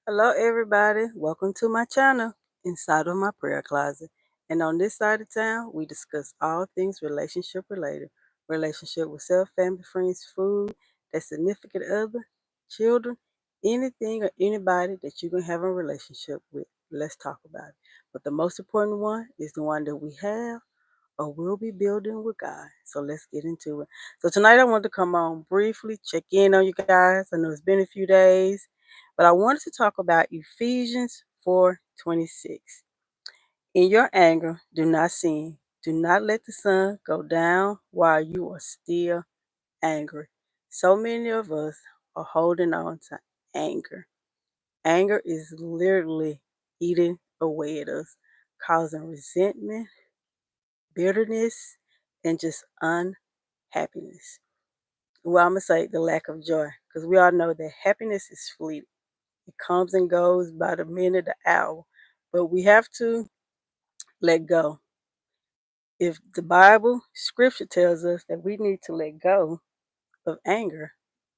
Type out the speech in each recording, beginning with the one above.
Hello, everybody. Welcome to my channel, Inside of My Prayer Closet. And on this side of town, we discuss all things relationship related relationship with self, family, friends, food, that significant other, children, anything or anybody that you can have a relationship with. Let's talk about it. But the most important one is the one that we have or will be building with God. So let's get into it. So tonight I wanted to come on briefly, check in on you guys. I know it's been a few days, but I wanted to talk about Ephesians 4:26. In your anger, do not sin. Do not let the sun go down while you are still angry. So many of us are holding on to anger. Anger is literally eating away at us, causing resentment, bitterness, and just unhappiness. Well, I'm going to say the lack of joy, because we all know that happiness is fleeting. It comes and goes by the minute, the hour. But we have to let go. If the Bible, scripture tells us that we need to let go of anger,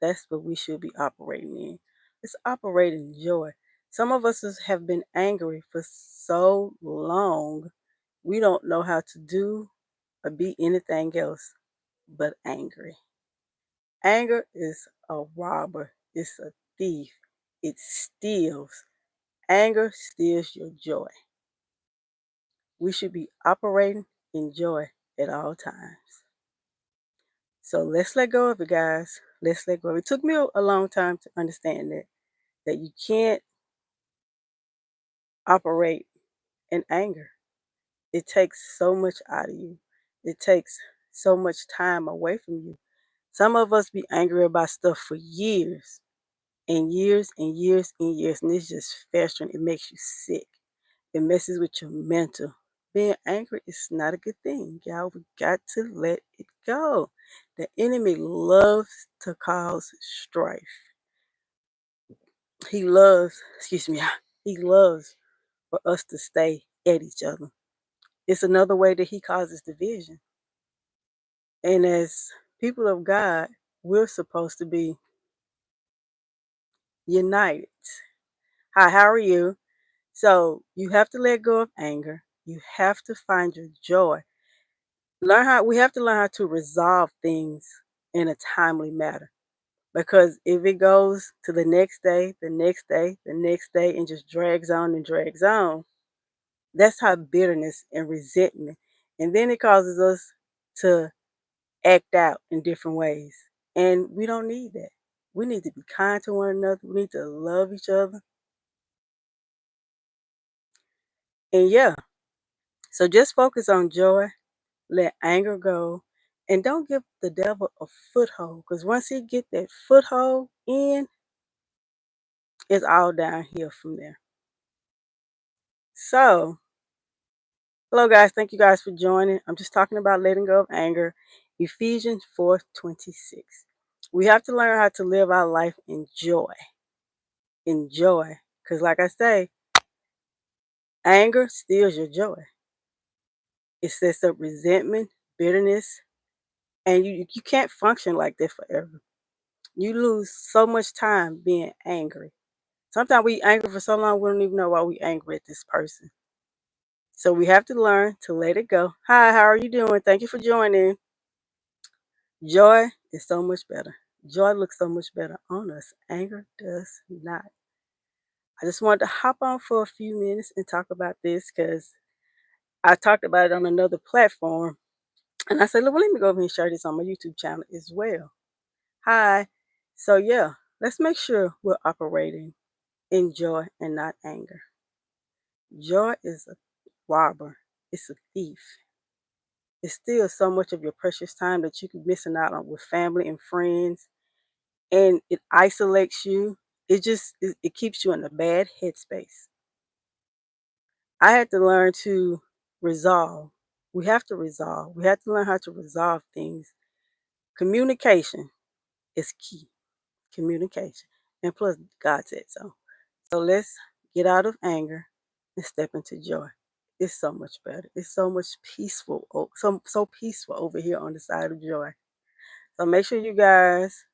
that's what we should be operating in. Let's operate in joy. Some of us have been angry for so long, we don't know how to do or be anything else but angry. Anger is a robber, it's a thief, it steals. Anger steals your joy. We should be operating in joy at all times. So let's let go of it, guys. Let's let go. It took me a long time to understand that you can't operate in anger. It takes so much out of you. It takes so much time away from you. Some of us be angry about stuff for years and years and years and years, and it's just festering. It makes you sick. It messes with your mental. Being angry is not a good thing, y'all. We got to let it go. The enemy loves to cause strife. He loves, excuse me, he loves for us to stay at each other. It's another way that he causes division. And as people of God, we're supposed to be united. Hi, how are you? So you have to let go of anger. You have to find your joy. We have to learn how to resolve things in a timely manner. Because if it goes to the next day, the next day, the next day, and just drags on and drags on, that's how bitterness and resentment. And then it causes us to act out in different ways. And we don't need that. We need to be kind to one another. We need to love each other. And yeah, so just focus on joy, let anger go, and don't give the devil a foothold. Because once he get that foothold in, it's all downhill from there. So, hello guys, thank you guys for joining. I'm just talking about letting go of anger. Ephesians 4:26. We have to learn how to live our life in joy. In joy. Because like I say, anger steals your joy. It sets up resentment, bitterness, and you can't function like that forever. You lose so much time being angry. Sometimes we angry for so long we don't even know why we angry at this person. So we have to learn to let it go. Hi, how are you doing? Thank you for joining. Joy is so much better. Joy looks so much better on us. Anger does not. I just wanted to hop on for a few minutes and talk about this because I talked about it on another platform. And I said, look, well, let me go over and share this on my YouTube channel as well. Hi. So yeah, let's make sure we're operating in joy and not anger. Joy is a robber. It's a thief. It steals so much of your precious time that you could be missing out on with family and friends, and it isolates you. It keeps you in a bad headspace. I had to learn to resolve. We have to resolve. We have to learn how to resolve things. Communication is key. Communication, and plus God said so. So let's get out of anger and step into joy. It's so much better. It's so much peaceful. So peaceful over here on the side of joy. So make sure you guys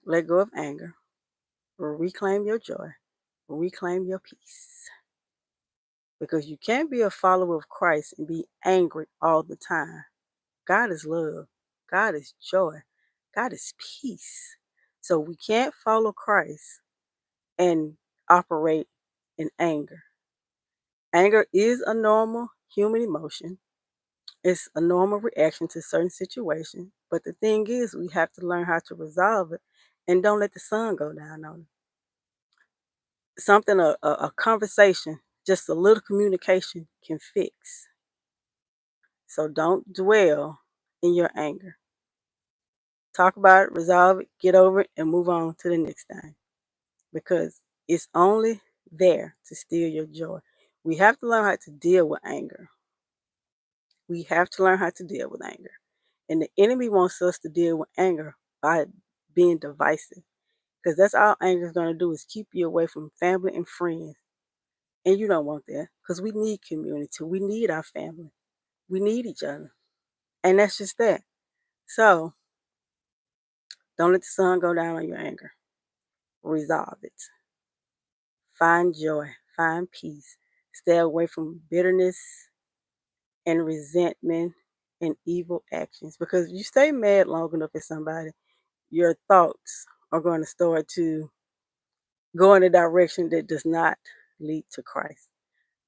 let go of anger, reclaim your joy, reclaim your peace. Because you can't be a follower of Christ and be angry all the time. God is love, God is joy, God is peace. So we can't follow Christ and operate in anger. Anger is a normal human emotion. It's a normal reaction to certain situations. But the thing is, we have to learn how to resolve it and don't let the sun go down on it. Something, a conversation, just a little communication can fix. So don't dwell in your anger. Talk about it, resolve it, get over it, and move on to the next thing. Because it's only there to steal your joy. We have to learn how to deal with anger. We have to learn how to deal with anger. And the enemy wants us to deal with anger by being divisive. Because that's all anger is going to do is keep you away from family and friends. And you don't want that. Because we need community. We need our family. We need each other. And that's just that. So don't let the sun go down on your anger. Resolve it. Find joy. Find peace. Stay away from bitterness and resentment and evil actions. Because if you stay mad long enough at somebody, your thoughts are going to start to go in a direction that does not lead to Christ.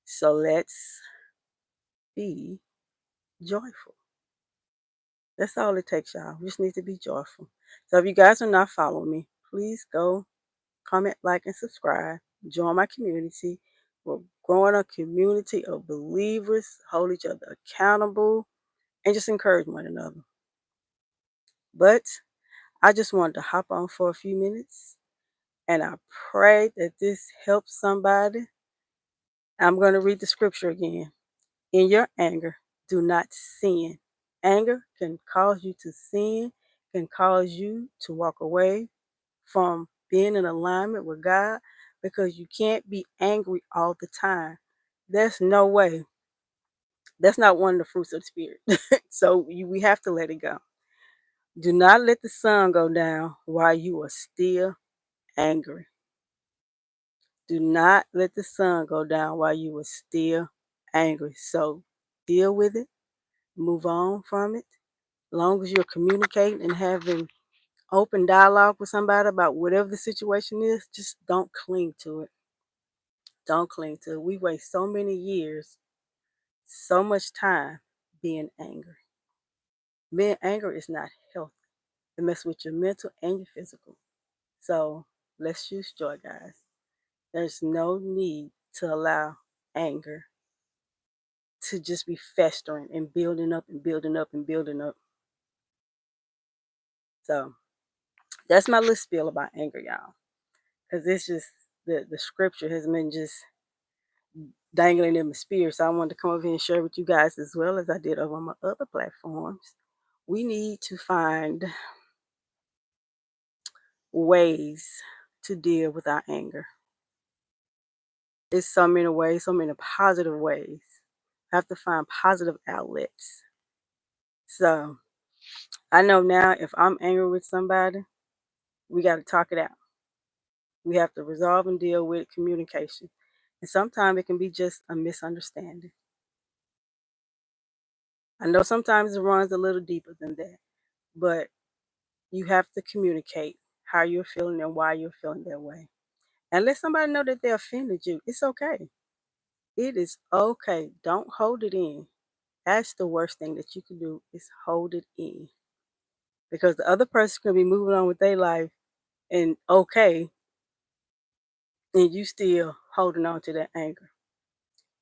So let's be joyful. That's all it takes, y'all. We just need to be joyful. So if you guys are not following me, please go comment, like, and subscribe. Join my community. We're growing a community of believers, hold each other accountable, and just encourage one another. But I just wanted to hop on for a few minutes, and I pray that this helps somebody. I'm going to read the scripture again. In your anger, do not sin. Anger can cause you to sin, can cause you to walk away from being in alignment with God because you can't be angry all the time. There's no way. That's not one of the fruits of the Spirit. So we have to let it go. Do not let the sun go down while you are still angry. Do not let the sun go down while you are still angry. So deal with it, move on from it. As long as you're communicating and having open dialogue with somebody about whatever the situation is, just don't cling to it. Don't cling to it. We waste so many years, so much time being angry. Being angry is not healthy. It messes with your mental and your physical. So let's choose joy, guys. There's no need to allow anger to just be festering and building up and building up and building up. So that's my little spiel about anger, y'all. Because it's just the scripture has been just dangling in my spirit. So I wanted to come over here and share with you guys as well as I did over on my other platforms. We need to find ways to deal with our anger. It's so many ways, so many positive ways. I have to find positive outlets. So I know now if I'm angry with somebody, we got to talk it out. We have to resolve and deal with communication. And sometimes it can be just a misunderstanding. I know sometimes it runs a little deeper than that, but you have to communicate how you're feeling and why you're feeling that way. And let somebody know that they offended you. It's okay. It is okay. Don't hold it in. That's the worst thing that you can do is hold it in. Because the other person could be moving on with their life and okay, and you still holding on to that anger.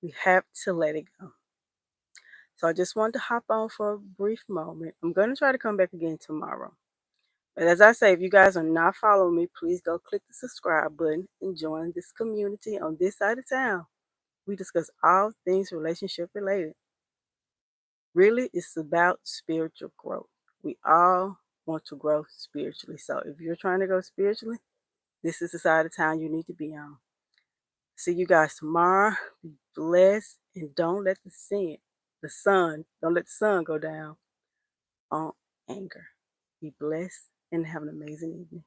We have to let it go. So I just wanted to hop on for a brief moment. I'm going to try to come back again tomorrow. But as I say, if you guys are not following me, please go click the subscribe button and join this community on this side of town. We discuss all things relationship related. Really, it's about spiritual growth. We all want to grow spiritually. So if you're trying to grow spiritually, this is the side of town you need to be on. See you guys tomorrow. Be blessed and don't let don't let the sun go down on anger. Be blessed and have an amazing evening.